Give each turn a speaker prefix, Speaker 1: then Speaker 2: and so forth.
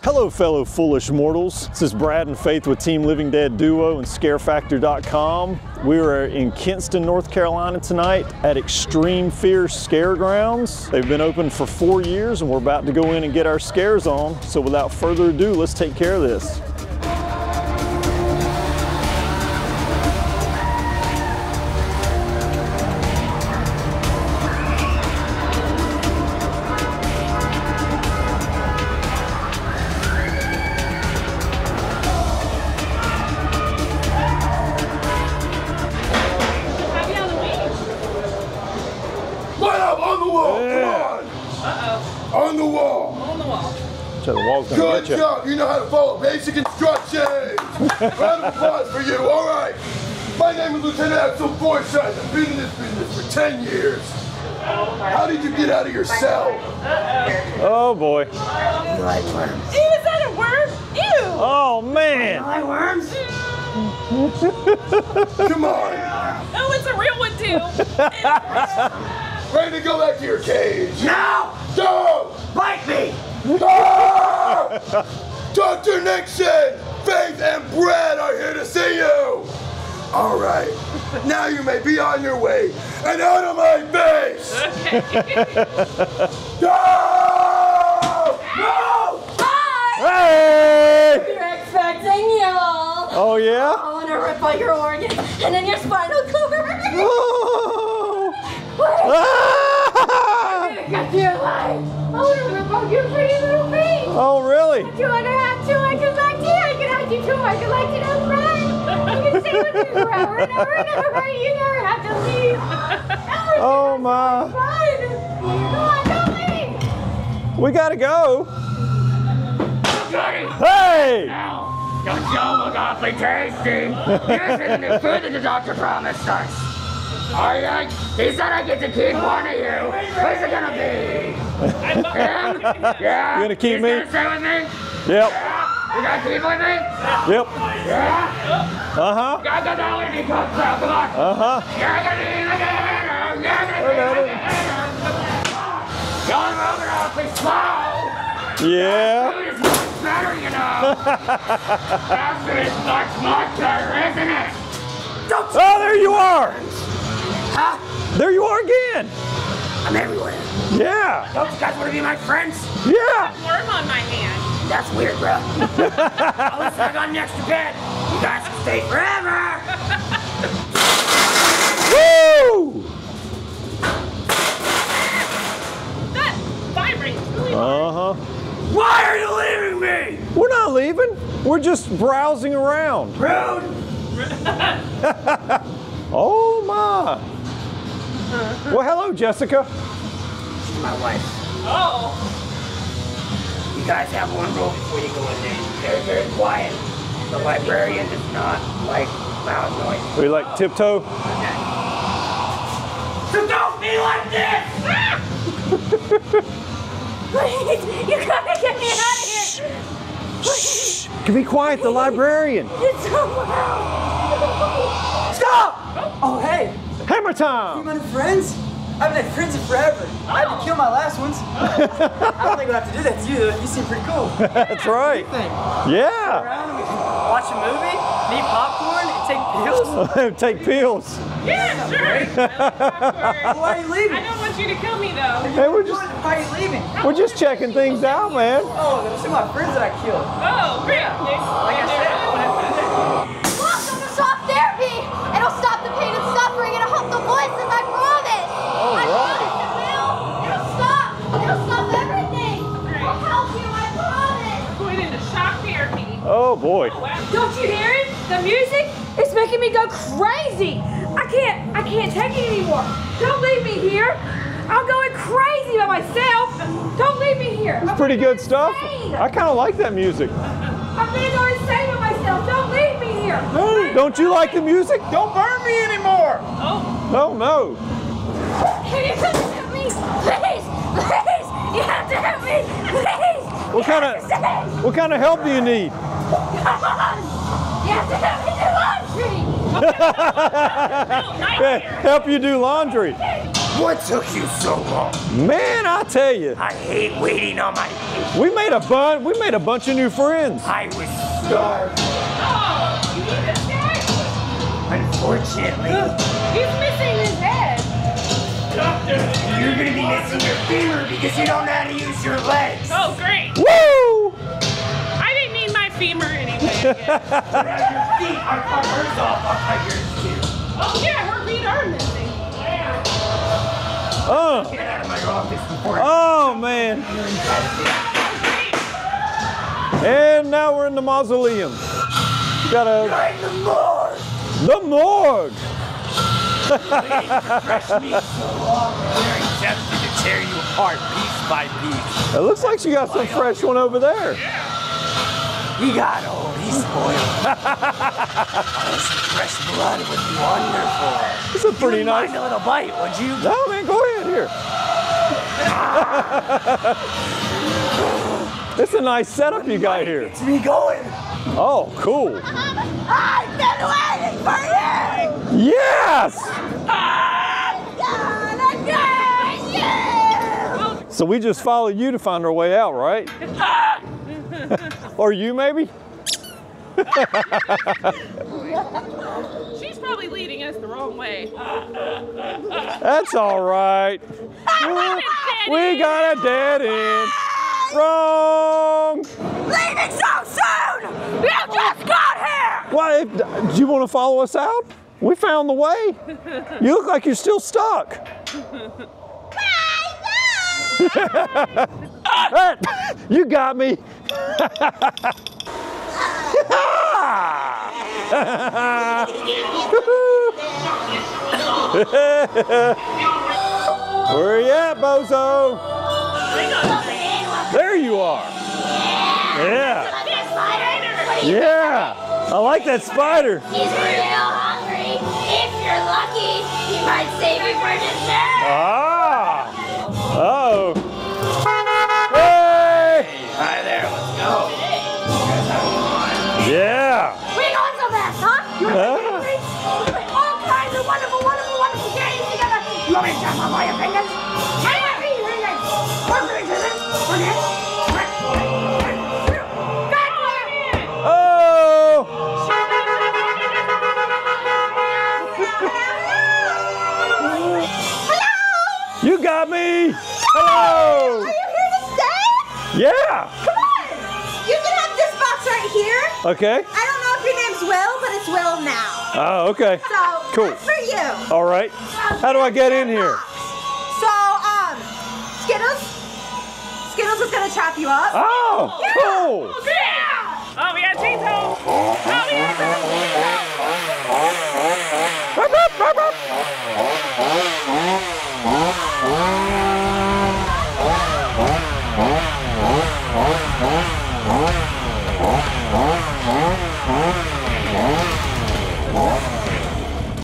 Speaker 1: Hello fellow foolish mortals, this is Brad and Faith with Team Living Dead Duo and ScareFactor.com. We are in Kinston, North Carolina tonight at Extreme Fear Scaregrounds. They've been open for 4 years and we're about to go in and get our scares on. So without further ado, let's take care of this.
Speaker 2: On the wall!
Speaker 3: On the wall.
Speaker 1: So the wall's gonna
Speaker 2: Good
Speaker 1: get you.
Speaker 2: job! You know how to follow basic instructions! Round of applause for you, alright! My name is Lieutenant Axel Forsyth. I've been in this business for 10 years. How did you get out of your cell?
Speaker 1: Oh boy.
Speaker 4: You like worms?
Speaker 3: Ew, is that a worm? Ew!
Speaker 1: Oh
Speaker 4: You
Speaker 1: man.
Speaker 4: like worms?
Speaker 2: Come on!
Speaker 3: Oh, it's a real one too.
Speaker 2: Ready to go back to your cage?
Speaker 4: No!
Speaker 2: Go!
Speaker 4: Bite me!
Speaker 2: Ah! Dr. Nixon! Faith and Brad are here to see you! Alright, now you may be on your way and out of my face! Go! No!
Speaker 3: Hi!
Speaker 1: Hey!
Speaker 5: You're expecting y'all.
Speaker 1: Oh yeah?
Speaker 5: I want to rip out your organs and then your spinal cord.
Speaker 1: Oh!
Speaker 5: What?
Speaker 1: Ah!
Speaker 5: Got your life. I want to rip out your pretty little face.
Speaker 1: Oh really?
Speaker 5: Do you want to have two? I can like you. I can have you too. I can like you no friend. You can stay with me forever and ever and ever. You never have to leave.
Speaker 1: Oh my.
Speaker 5: Fine. Come on, don't leave.
Speaker 1: We gotta go.
Speaker 6: Goody!
Speaker 1: Hey!
Speaker 6: Now, don't you look awfully tasty? Here's the new food that the doctor promised us. Alright, he said I get to keep one of you. Who's it gonna be? Him? Yeah?
Speaker 1: You gonna keep
Speaker 6: He's
Speaker 1: me?
Speaker 6: gonna stay with me?
Speaker 1: Yep.
Speaker 6: Yeah? You gonna keep with me?
Speaker 1: Yep.
Speaker 6: Yeah?
Speaker 1: Uh-huh.
Speaker 6: I got that when he comes out, come on.
Speaker 1: Uh-huh.
Speaker 6: You're moving awfully slow.
Speaker 1: Yeah.
Speaker 6: Food is much better, you know. Fast food is much, much better, isn't it?
Speaker 1: Oh, there you are.
Speaker 4: Huh?
Speaker 1: There you are again.
Speaker 4: I'm everywhere.
Speaker 1: Yeah.
Speaker 4: Don't you guys want to be my friends?
Speaker 1: Yeah.
Speaker 3: Worm on my hand.
Speaker 4: That's weird, bro. Oh, listen, I got an extra bed. You guys can stay forever.
Speaker 1: Woo!
Speaker 3: That vibrates really hard.
Speaker 1: Uh-huh.
Speaker 4: Why are you leaving me?
Speaker 1: We're not leaving. We're just browsing around.
Speaker 4: Rude.
Speaker 1: Oh my. Well, hello, Jessica.
Speaker 4: She's my wife.
Speaker 3: Oh.
Speaker 4: You guys have one rule before you go in there. Very, very quiet. The librarian does not like loud noise.
Speaker 1: We like tiptoe.
Speaker 4: Okay. So don't be like this!
Speaker 5: Please, you gotta get me out of here. Please.
Speaker 1: Can be quiet, the librarian.
Speaker 5: It's so loud.
Speaker 7: Stop! Oh, hey,
Speaker 1: Hammer
Speaker 7: you
Speaker 1: time.
Speaker 7: my new friends? I haven't had friends in forever. I had to kill my last ones. I don't think we'll have to do that to you, though. You seem pretty cool.
Speaker 1: That's right.
Speaker 7: What do you think?
Speaker 1: Yeah.
Speaker 7: Around and we can watch a movie, eat popcorn, and take pills.
Speaker 1: Take pills.
Speaker 3: Yeah, sure.
Speaker 7: Why are you leaving?
Speaker 3: I don't want you to kill me though.
Speaker 1: Hey,
Speaker 7: Why are you leaving?
Speaker 1: we're just checking things out, man.
Speaker 7: Oh, those are my friends that I killed.
Speaker 3: Oh, great.
Speaker 7: Like I said, I won't have to do that.
Speaker 5: Welcome to soft therapy. It'll stop the pain and suffering. It'll help the voices. I promise. I promise it will. It'll stop. It'll stop everything. It'll help you. I promise.
Speaker 3: Going into shock therapy.
Speaker 1: Oh boy.
Speaker 3: Wow.
Speaker 5: Don't you hear it? The music is making me go crazy. I can't take it anymore. Don't leave me here. I'm going crazy by myself. Don't leave me here.
Speaker 1: It's pretty good stuff. I kind of like that music.
Speaker 5: I'm gonna go insane by myself. Don't leave me here.
Speaker 1: Hey, don't you like the music? Don't burn me anymore.
Speaker 3: Oh.
Speaker 1: Oh no.
Speaker 5: Can you come help me? Please, please. You have to help me. Please.
Speaker 1: What kind of help do you need?
Speaker 5: Come on. You have to help me do laundry.
Speaker 1: Help you do laundry.
Speaker 4: What took you so long?
Speaker 1: Man, I tell you,
Speaker 4: I hate waiting on my feet.
Speaker 1: we made a bunch of new friends.
Speaker 4: I was starved.
Speaker 3: Oh, you need this guy?
Speaker 4: Unfortunately,
Speaker 3: He's missing his head.
Speaker 4: you're gonna be missing your femur because you don't know how to use your legs.
Speaker 3: Oh, great.
Speaker 1: Woo!
Speaker 3: I didn't need my femur anyway.
Speaker 4: But as your feet are cut hers off, I'll cut yours too.
Speaker 3: Oh, yeah, her feet are missing.
Speaker 4: Get out of my office before
Speaker 1: Oh man. And now we're in the mausoleum. Got
Speaker 4: you're in the morgue.
Speaker 1: the morgue.
Speaker 4: Fresh meat so long, very tempted to tear you apart piece by piece.
Speaker 1: It looks like you got some fresh one over there.
Speaker 4: He got old, he's spoiled. Some fresh blood would be wonderful.
Speaker 1: It's a pretty
Speaker 4: You'd
Speaker 1: nice.
Speaker 4: mind a little bite, would you?
Speaker 1: No man, go ahead here. It's a nice setup you got here.
Speaker 4: It's me going.
Speaker 1: Oh, cool.
Speaker 5: I've been waiting for you!
Speaker 1: Yes!
Speaker 5: I'm gonna get you!
Speaker 1: So we just followed you to find our way out, right? Or you maybe?
Speaker 3: She's probably leading us the wrong way.
Speaker 1: That's all right. We got a dead end. Wrong.
Speaker 5: Leaving so soon! You just got here!
Speaker 1: Why? Do you want to follow us out? We found the way. You look like you're still stuck. Hey, you got me. Where you at, bozo? There you are. Yeah. Yeah. I like that spider.
Speaker 5: He's real hungry. If you're lucky, he might save you for dessert.
Speaker 1: Ah. Uh-oh. Hey.
Speaker 4: Hi there, let's go.
Speaker 1: Yeah.
Speaker 5: Where you going so fast, huh? You want
Speaker 1: Huh?
Speaker 5: to all kinds of wonderful, wonderful, wonderful games together. You want me to jump on my fingers? Hey,
Speaker 1: Oh. You got me. Hello.
Speaker 5: Are you here to stay?
Speaker 1: Yeah.
Speaker 5: Come on. You can have this box right here.
Speaker 1: Okay.
Speaker 5: I don't know if your name's Will, but it's Will now.
Speaker 1: Oh, okay.
Speaker 5: So,
Speaker 1: Cool.
Speaker 5: that's for you.
Speaker 1: All right. How do I get in here?
Speaker 5: So, Skittles is gonna chop you up.
Speaker 1: Oh, cool.